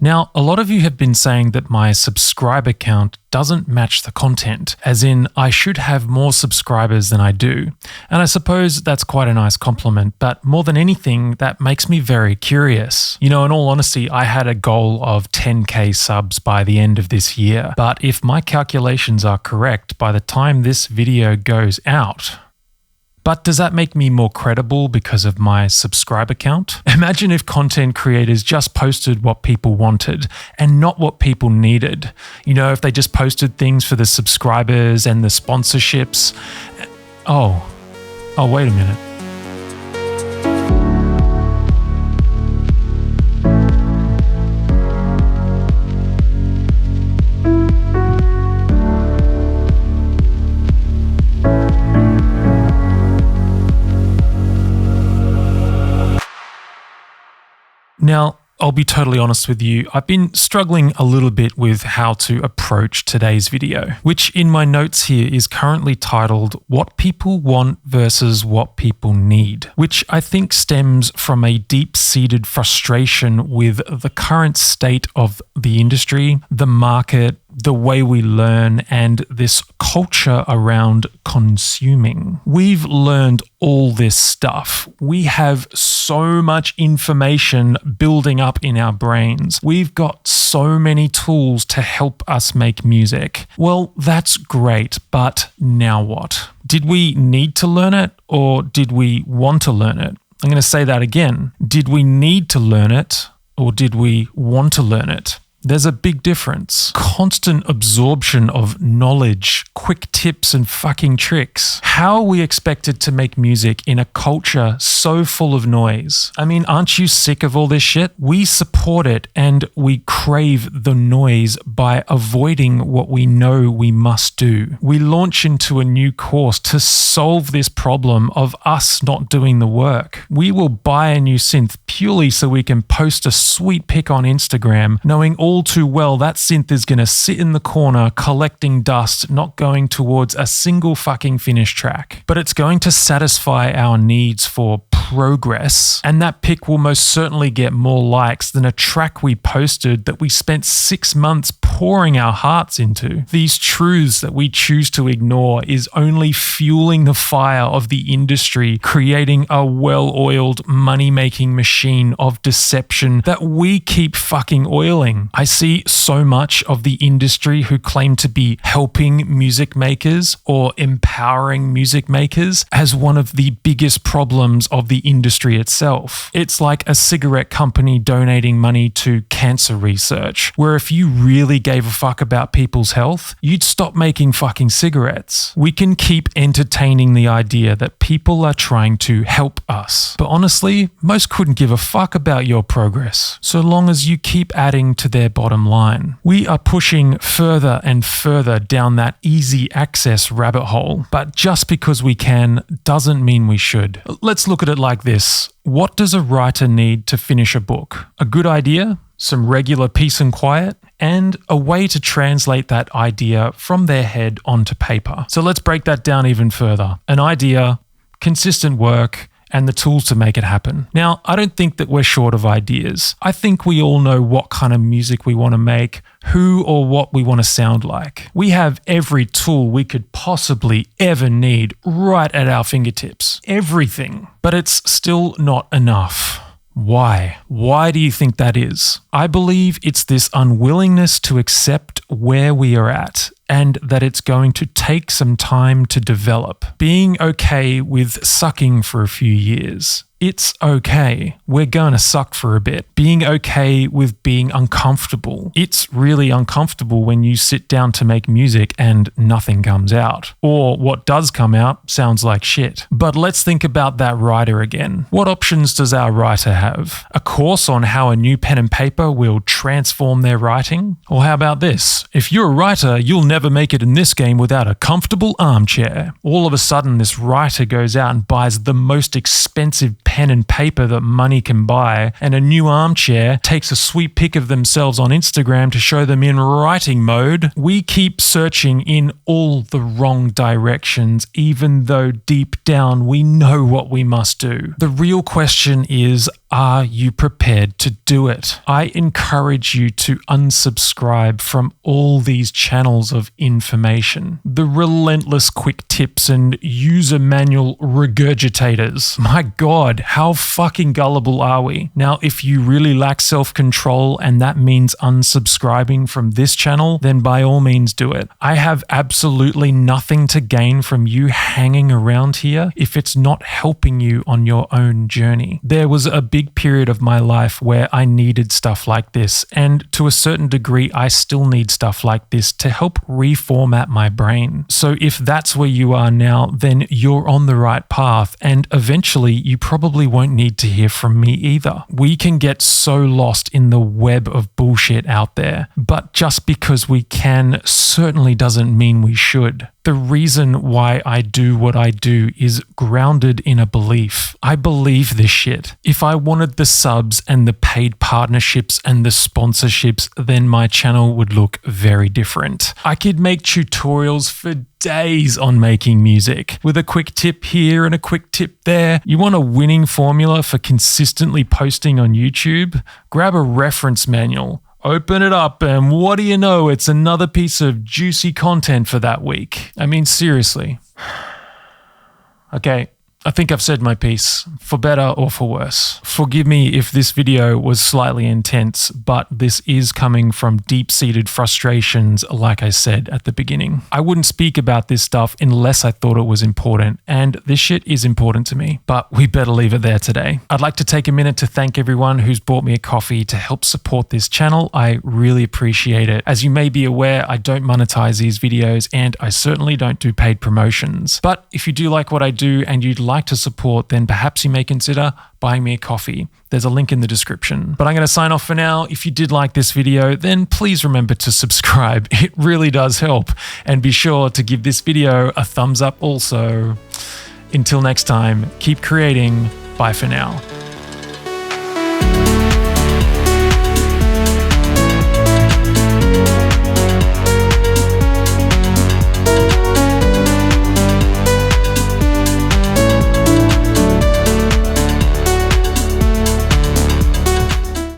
Now, a lot of you have been saying that my subscriber count doesn't match the content, as in I should have more subscribers than I do. And I suppose that's quite a nice compliment, but more than anything, that makes me very curious. You know, in all honesty, I had a goal of 10k subs by the end of this year, but if my calculations are correct, by the time this video goes out, but does that make me more credible because of my subscriber count? Imagine if content creators just posted what people wanted and not what people needed. You know, if they just posted things for the subscribers and the sponsorships. Oh, wait a minute. Now, I'll be totally honest with you, I've been struggling a little bit with how to approach today's video, which in my notes here is currently titled What People Want versus What People Need, which I think stems from a deep-seated frustration with the current state of the industry, the market, the way we learn, and this culture around consuming. We've learned all this stuff. We have so much information building up in our brains. We've got so many tools to help us make music. Well, that's great, but now what? Did we need to learn it, or did we want to learn it? I'm going to say that again. Did we need to learn it, or did we want to learn it? There's a big difference. Constant absorption of knowledge, quick tips and fucking tricks. How are we expected to make music in a culture so full of noise? I mean, aren't you sick of all this shit? We support it and we crave the noise by avoiding what we know we must do. We launch into a new course to solve this problem of us not doing the work. We will buy a new synth purely so we can post a sweet pic on Instagram, knowing all too well that synth is going to sit in the corner collecting dust, not going towards a single fucking finished track. But it's going to satisfy our needs for progress, and that pic will most certainly get more likes than a track we posted that we spent 6 months pouring our hearts into. These truths that we choose to ignore is only fueling the fire of the industry, creating a well-oiled money-making machine of deception that we keep fucking oiling. I see so much of the industry who claim to be helping music makers or empowering music makers as one of the biggest problems of the industry itself. It's like a cigarette company donating money to cancer research, where if you really gave a fuck about people's health, you'd stop making fucking cigarettes. We can keep entertaining the idea that people are trying to help us, but honestly, most couldn't give a fuck about your progress, so long as you keep adding to their bottom line. We are pushing further and further down that easy access rabbit hole, but just because we can doesn't mean we should. Let's look at it like this. What does a writer need to finish a book? A good idea, some regular peace and quiet, and a way to translate that idea from their head onto paper. So let's break that down even further. An idea, consistent work, and the tools to make it happen. Now, I don't think that we're short of ideas. I think we all know what kind of music we want to make, who or what we want to sound like. We have every tool we could possibly ever need right at our fingertips. Everything. But it's still not enough. Why? Why do you think that is? I believe it's this unwillingness to accept where we are at and that it's going to take some time to develop. Being okay with sucking for a few years. It's okay. We're going to suck for a bit. Being okay with being uncomfortable. It's really uncomfortable when you sit down to make music and nothing comes out. Or what does come out sounds like shit. But let's think about that writer again. What options does our writer have? A course on how a new pen and paper will transform their writing? Or how about this? If you're a writer, you'll never make it in this game without a comfortable armchair. All of a sudden, this writer goes out and buys the most expensive pen and paper that money can buy, and a new armchair, takes a sweet pic of themselves on Instagram to show them in writing mode. We keep searching in all the wrong directions, even though deep down we know what we must do. The real question is, are you prepared to do it? I encourage you to unsubscribe from all these channels of information. The relentless quick tips and user manual regurgitators. My God, how fucking gullible are we? Now, if you really lack self-control and that means unsubscribing from this channel, then by all means do it. I have absolutely nothing to gain from you hanging around here if it's not helping you on your own journey. There was a big period of my life where I needed stuff like this, and to a certain degree, I still need stuff like this to help reformat my brain. So if that's where you are now, then you're on the right path, and eventually you probably won't need to hear from me either. We can get so lost in the web of bullshit out there, but just because we can certainly doesn't mean we should. The reason why I do what I do is grounded in a belief. I believe this shit. If I wanted the subs and the paid partnerships and the sponsorships, then my channel would look very different. I could make tutorials for days on making music with a quick tip here and a quick tip there. You want a winning formula for consistently posting on YouTube? Grab a reference manual. Open it up and what do you know, it's another piece of juicy content for that week. I mean, seriously. Okay, I think I've said my piece, for better or for worse. Forgive me if this video was slightly intense, but this is coming from deep-seated frustrations, like I said at the beginning. I wouldn't speak about this stuff unless I thought it was important, and this shit is important to me, but we better leave it there today. I'd like to take a minute to thank everyone who's bought me a coffee to help support this channel. I really appreciate it. As you may be aware, I don't monetize these videos, and I certainly don't do paid promotions. But if you do like what I do and you'd like to support, then perhaps you may consider buying me a coffee. There's a link in the description. But I'm going to sign off for now. If you did like this video, then please remember to subscribe. It really does help. And be sure to give this video a thumbs up also. Until next time, keep creating. Bye for now.